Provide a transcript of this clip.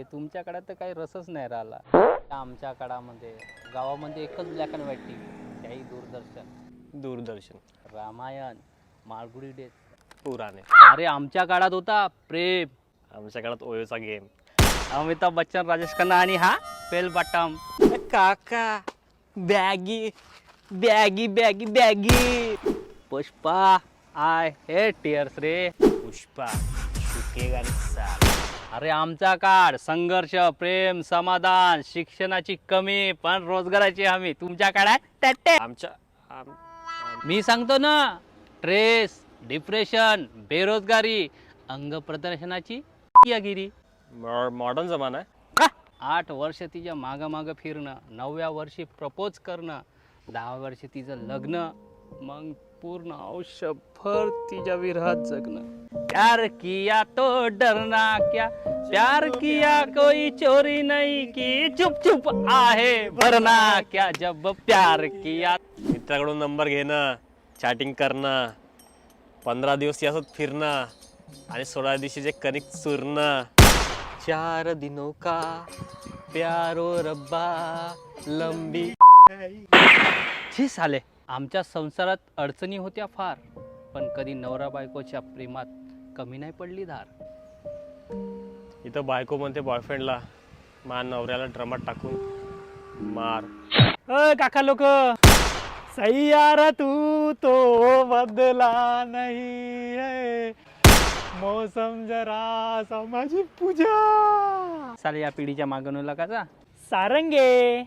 तुमच्या काळात तर काही रसच नाही राहिला. आमच्या काळामध्ये गावामध्ये एकच ब्लॅक अँड व्हाईट टीव्ही, त्याही दूरदर्शन, रामायण, माळगुडी डेज. पुराणे. अरे आमच्या काळात होता प्रेम, आमच्या काळात ओयोचा गेम. अमिताभ बच्चन, राजेश खन्ना आणि हा बेल बॉटम. काका baggy baggy baggy baggy. Pushpa, I हे टिअर्स रे. पुष्पा, झुकेगा नहीं साला. अरे आमचा काळ संघर्ष, प्रेम, समाधान, शिक्षणाची कमी पण रोजगाराची हमी. तुमच्या काळात टट्टे. मी सांगतो ना, स्ट्रेस, डिप्रेशन, बेरोजगारी, अंग प्रदर्शनाची गिरी. मॉडर्न जमाना आहे. 8 वर्ष तिच्या मागं फिरणं, 9व्या वर्षी प्रपोज करणं, 10 वर्ष तिचं लग्न, मग पूर्ण आयुष्यभर तिच्या विरहात जगणं. प्यार किया तो डरना क्या, प्यार किया कोई चोरी नहीं की, चुप चुप आहे भरना क्या, जब प्यार किया. मित्राकडून नंबर घेणं, चॅटिंग करणं, 15 दिवस यासोबत फिरणं आणि 16 दिवशी जे कणिक चुरणं. 4 दिनों का प्यारो रब्बा लंबी. छी साले. आमच्या संसारात अडचणी होत्या फार, पण कधी नवरा बायकोच्या प्रेमात कमी नाही पडली धार. इथं बायको म्हणते बॉयफ्रेंडला, मान नवऱ्याला ड्रमात टाकून मार. काका लोक, सैयारा तू तो बदला नहीं है, मौसम जरा समाजी पूजा. साले या पिढीच्या मागणूला का सारंगे.